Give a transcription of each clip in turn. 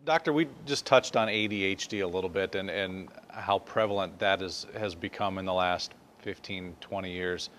Doctor, we just touched on ADHD a little bit and how prevalent that has become in the last 15, 20 years.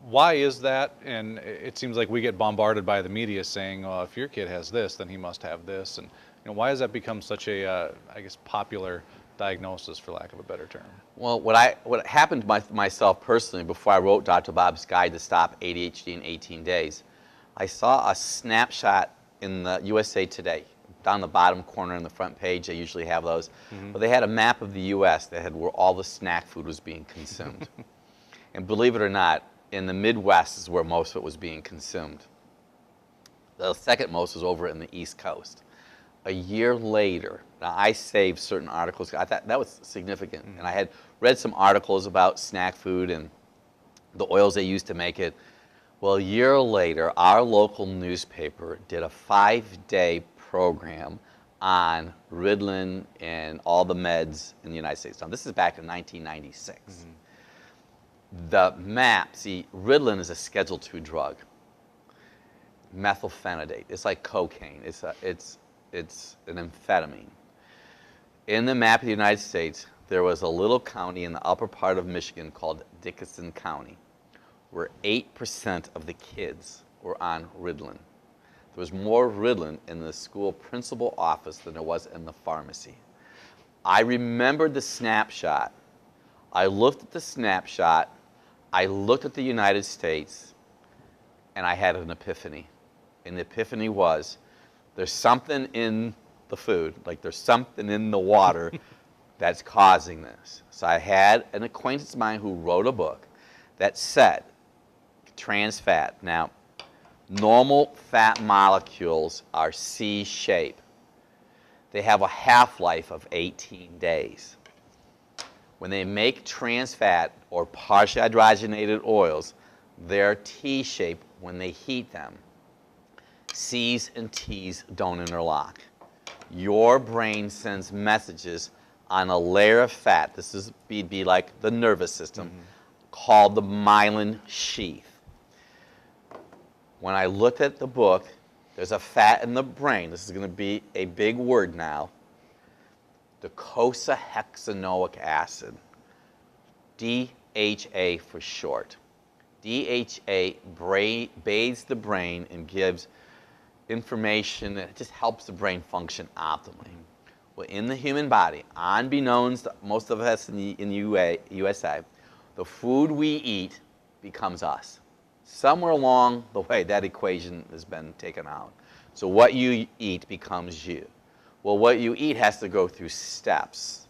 Why is that? And it seems like we get bombarded by the media saying, well, if your kid has this, then he must have this. And why has that become such a, I guess, popular diagnosis, for lack of a better term? Well, what happened to myself personally before I wrote Dr. Bob's Guide to Stop ADHD in 18 Days, I saw a snapshot in the USA Today. Down the bottom corner in the front page, they usually have those. Mm-hmm. But they had a map of the U.S. that had where all the snack food was being consumed. And believe it or not, in the Midwest is where most of it was being consumed. The second most was over in the East Coast. A year later, now I saved certain articles. I thought that was significant. Mm-hmm. And I had read some articles about snack food and the oils they used to make it. Well, a year later, our local newspaper did a 5-day program on Ritalin and all the meds in the United States. Now, this is back in 1996. Mm-hmm. The map, see, Ritalin is a Schedule II drug. Methylphenidate. It's like cocaine. It's an amphetamine. In the map of the United States, there was a little county in the upper part of Michigan called Dickinson County, where 8% of the kids were on Ritalin. There was more Ritalin in the school principal office than there was in the pharmacy. I remembered the snapshot. I looked at the snapshot. I looked at the United States, and I had an epiphany. And the epiphany was, there's something in the food, like there's something in the water that's causing this. So I had an acquaintance of mine who wrote a book that said, trans fat. Now, normal fat molecules are C-shape. They have a half-life of 18 days. When they make trans fat or partially hydrogenated oils, they're T-shaped when they heat them. C's and T's don't interlock. Your brain sends messages on a layer of fat. This is be like the nervous system, called the myelin sheath. When I looked at the book, there's a fat in the brain. This is going to be a big word now. Docosahexaenoic acid. DHA for short. DHA bathes the brain and gives information that just helps the brain function optimally. Well, in the human body, unbeknownst to most of us in the USA, the food we eat becomes us. Somewhere along the way, that equation has been taken out. So what you eat becomes you. Well, what you eat has to go through steps.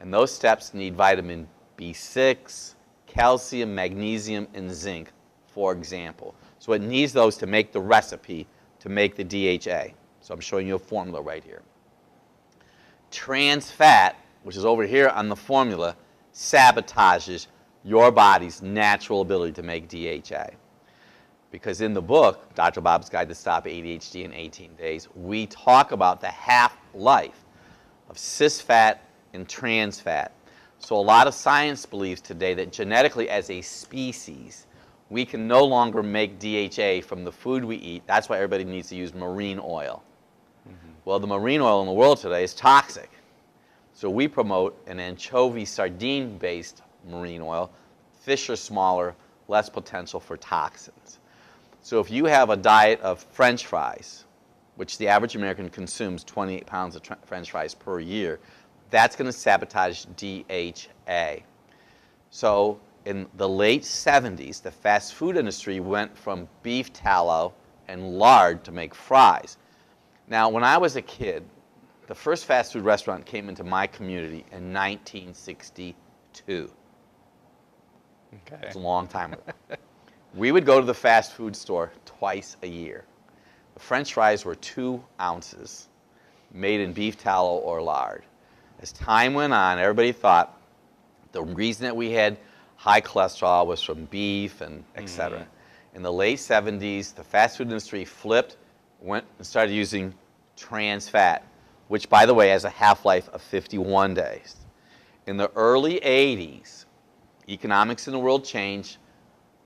And those steps need vitamin B6, calcium, magnesium, and zinc, for example. So it needs those to make the recipe to make the DHA. So I'm showing you a formula right here. Trans fat, which is over here on the formula, sabotages your body's natural ability to make DHA. Because in the book, Dr. Bob's Guide to Stop ADHD in 18 Days, we talk about the half-life of cis fat and trans fat. So a lot of science believes today that genetically as a species, we can no longer make DHA from the food we eat. That's why everybody needs to use marine oil. Well, the marine oil in the world today is toxic. So we promote an anchovy sardine-based marine oil. Fish are smaller, less potential for toxins. So if you have a diet of French fries, which the average American consumes 28 pounds of French fries per year, that's going to sabotage DHA. So in the late 70s, the fast food industry went from beef tallow and lard to make fries. Now, when I was a kid, the first fast food restaurant came into my community in 1962. Okay. It's a long time ago. We would go to the fast food store twice a year. The French fries were 2 ounces, made in beef tallow or lard. As time went on, everybody thought the reason that we had high cholesterol was from beef and et cetera. In the late 70s, the fast food industry flipped, went and started using trans fat, which, by the way, has a half-life of 51 days. In the early 80s, economics in the world changed.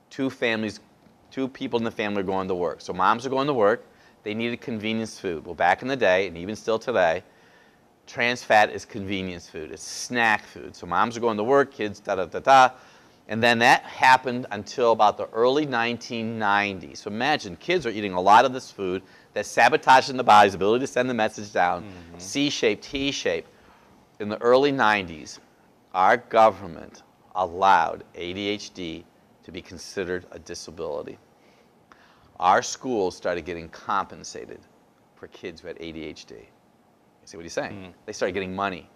Two people in the family are going to work. So moms are going to work, They needed convenience food. Well, back in the day, and even still today, trans fat is convenience food. It's snack food. So moms are going to work, kids da-da-da-da. And then that happened until about the early 1990s. So imagine kids are eating a lot of this food that's sabotaging the body's ability to send the message down, C-shape, T-shape. In the early 90s, our government allowed ADHD to be considered a disability. Our schools started getting compensated for kids who had ADHD. You see what he's saying? They started getting money.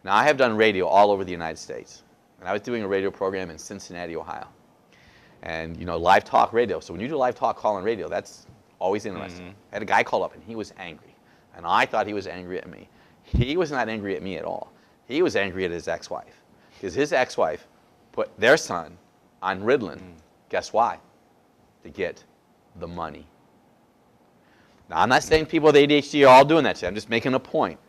Now, I have done radio all over the United States. And I was doing a radio program in Cincinnati, Ohio. And, you know, live talk radio. So when you do live talk call on radio, that's always interesting. I had a guy call up, and he was angry. And I thought he was angry at me. He was not angry at me at all. He was angry at his ex-wife. Because his ex-wife put their son on Ritalin. Guess why? To get the money. Now, I'm not saying people with ADHD are all doing that today. I'm just making a point.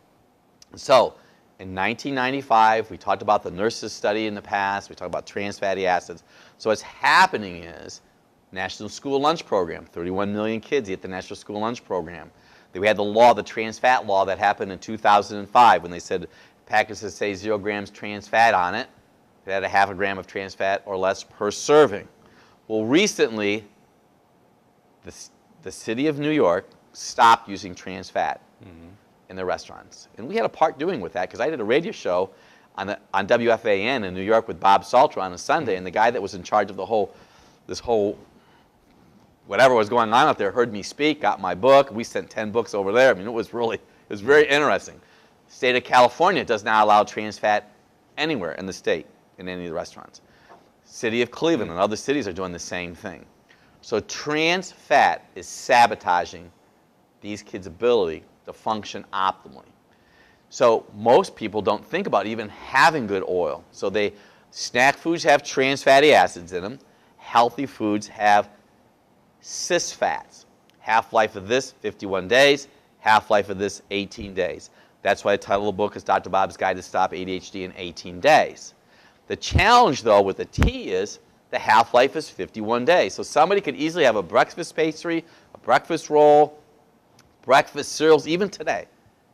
So, in 1995, we talked about the nurses study in the past. We talked about trans fatty acids. So what's happening is National School Lunch Program. 31 million kids eat the National School Lunch Program. We had the law, the trans fat law that happened in 2005 when they said packages that say 0 grams trans fat on it. It had a half a gram of trans fat or less per serving. Well, recently, the city of New York stopped using trans fat in their restaurants. And we had a part doing with that because I did a radio show on WFAN in New York with Bob Salter on a Sunday, and the guy that was in charge of this whole whatever was going on out there heard me speak, got my book. We sent 10 books over there. I mean, it was very interesting. The state of California does not allow trans fat anywhere in the state in any of the restaurants. City of Cleveland and other cities are doing the same thing. So trans fat is sabotaging these kids' ability to function optimally. So most people don't think about even having good oil. So snack foods have trans fatty acids in them. Healthy foods have cis fats. Half-life of this, 51 days. Half-life of this, 18 days. That's why the title of the book is Dr. Bob's Guide to Stop ADHD in 18 Days. The challenge, though, with the tea is the half-life is 51 days. So somebody could easily have a breakfast pastry, a breakfast roll, breakfast cereals, even today.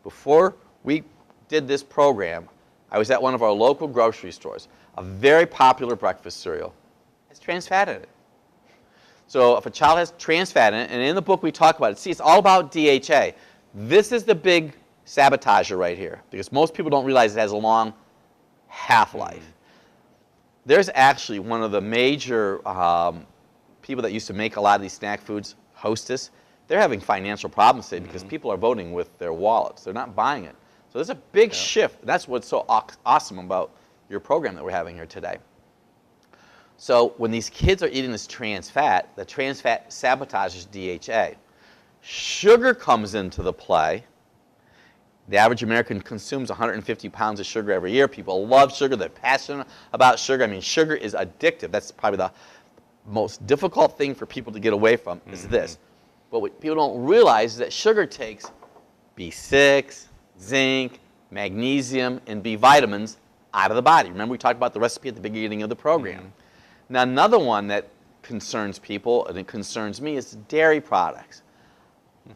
Before we did this program, I was at one of our local grocery stores. A very popular breakfast cereal has trans fat in it. So if a child has trans fat in it, and in the book we talk about it, see, it's all about DHA. This is the big sabotager right here, because most people don't realize it has a long half-life. There's actually one of the major people that used to make a lot of these snack foods, Hostess. They're having financial problems today because people are voting with their wallets. They're not buying it. So there's a big shift. That's what's so awesome about your program that we're having here today. So when these kids are eating this trans fat, the trans fat sabotages DHA. Sugar comes into the play. The average American consumes 150 pounds of sugar every year. People love sugar. They're passionate about sugar. I mean, sugar is addictive. That's probably the most difficult thing for people to get away from is this. But what people don't realize is that sugar takes B6, zinc, magnesium, and B vitamins out of the body. Remember we talked about the recipe at the beginning of the program. Now another one that concerns people, and it concerns me, is dairy products.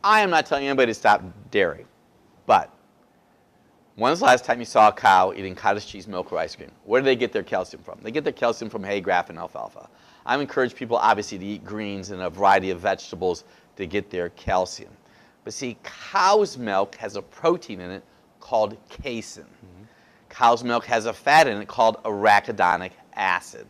I am not telling anybody to stop dairy, but when's the last time you saw a cow eating cottage cheese, milk, or ice cream? Where do they get their calcium from? They get their calcium from hay, grass, and alfalfa. I encourage people, obviously, to eat greens and a variety of vegetables to get their calcium. But see, cow's milk has a protein in it called casein. Cow's milk has a fat in it called arachidonic acid.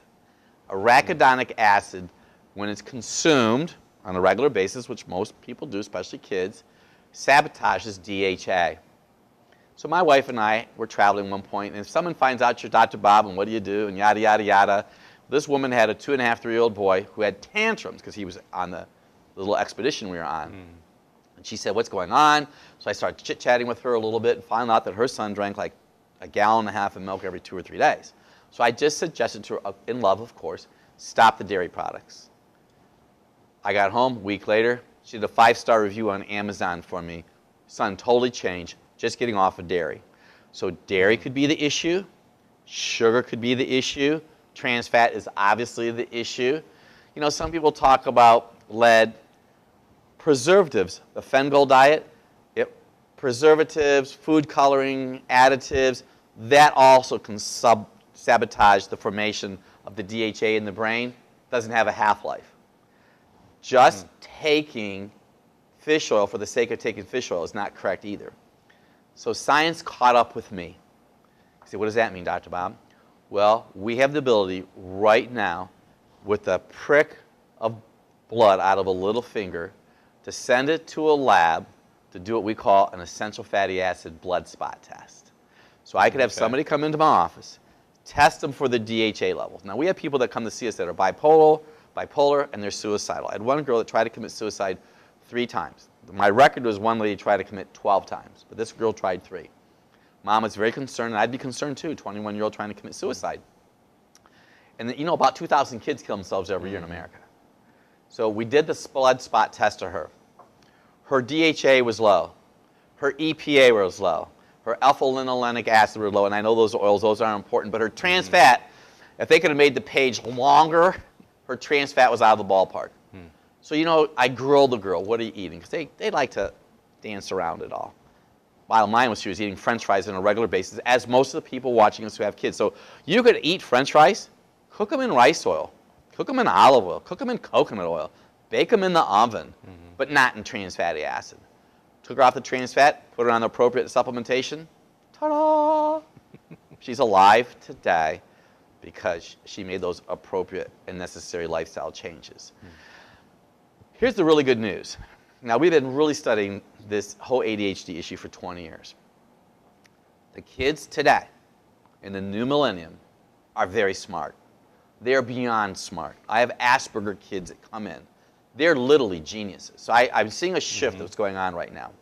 Arachidonic acid, when it's consumed on a regular basis, which most people do, especially kids, sabotages DHA. So my wife and I were traveling one point, and if someone finds out you're Dr. Bob and what do you do, and yada, yada, yada, this woman had a 2.5, 3-year-old boy who had tantrums because he was on the little expedition we were on. And she said, what's going on? So I started chit-chatting with her a little bit and found out that her son drank like 1.5 gallons of milk every 2 or 3 days. So I just suggested to her, in love of course, stop the dairy products. I got home a week later. She did a 5-star review on Amazon for me. Son totally changed, just getting off of dairy. So dairy could be the issue. Sugar could be the issue. Trans fat is obviously the issue. You know, some people talk about lead. preservatives, the Fengold diet, preservatives, food coloring, additives, that also can sabotage the formation of the DHA in the brain. Doesn't have a half-life. Just taking fish oil for the sake of taking fish oil is not correct either. So science caught up with me. You say, what does that mean, Dr. Bob? Well, we have the ability right now, with a prick of blood out of a little finger, to send it to a lab to do what we call an essential fatty acid blood spot test. So I could have somebody come into my office, test them for the DHA levels. Now, we have people that come to see us that are bipolar, and they're suicidal. I had one girl that tried to commit suicide 3 times. My record was one lady tried to commit 12 times, but this girl tried 3. Mom was very concerned, and I'd be concerned too, 21-year-old trying to commit suicide. And you know, about 2,000 kids kill themselves every year in America. So we did the blood spot test to her. Her DHA was low. Her EPA was low. Her alpha-linolenic acid was low, and I know those oils, those are important, but her trans fat, if they could have made the page longer, her trans fat was out of the ballpark. So, you know, I grilled the girl, what are you eating? Because they like to dance around it all. Bottom line was she was eating French fries on a regular basis, as most of the people watching us who have kids. So you could eat French fries, cook them in rice oil, cook them in olive oil, cook them in coconut oil, bake them in the oven, but not in trans fatty acid. Took her off the trans fat, put her on the appropriate supplementation. Ta-da! She's alive today because she made those appropriate and necessary lifestyle changes. Here's the really good news. Now, we've been really studying this whole ADHD issue for 20 years. The kids today, in the new millennium, are very smart. They're beyond smart. I have Asperger kids that come in. They're literally geniuses. So I'm seeing a shift that's going on right now.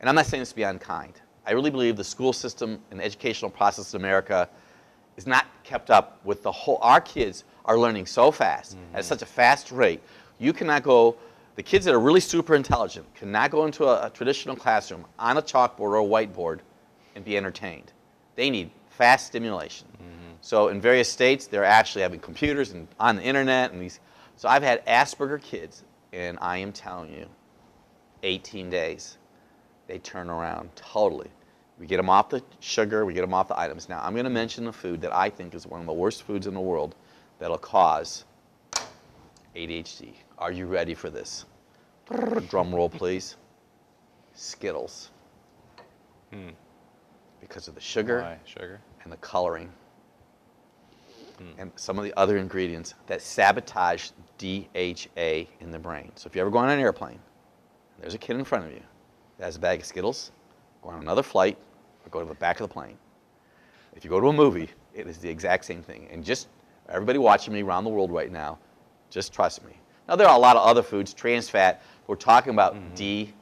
And I'm not saying this to be unkind. I really believe the school system and the educational process in America is not kept up with the whole. Our kids are learning so fast, at such a fast rate. You cannot go, the kids that are really super intelligent cannot go into a traditional classroom on a chalkboard or a whiteboard and be entertained. They need fast stimulation. So in various states, they're actually having computers and on the internet. And these. So I've had Asperger kids, and I am telling you, 18 days, they turn around totally. We get them off the sugar, we get them off the items. Now, I'm going to mention a food that I think is one of the worst foods in the world that'll cause ADHD. Are you ready for this? Drum roll, please. Skittles. Because of the sugar, and the coloring. And some of the other ingredients that sabotage DHA in the brain. So if you ever go on an airplane, and there's a kid in front of you that has a bag of Skittles, go on another flight, or go to the back of the plane. If you go to a movie, it is the exact same thing. And just everybody watching me around the world right now, just trust me. Now, there are a lot of other foods, trans fat. We're talking about DHA.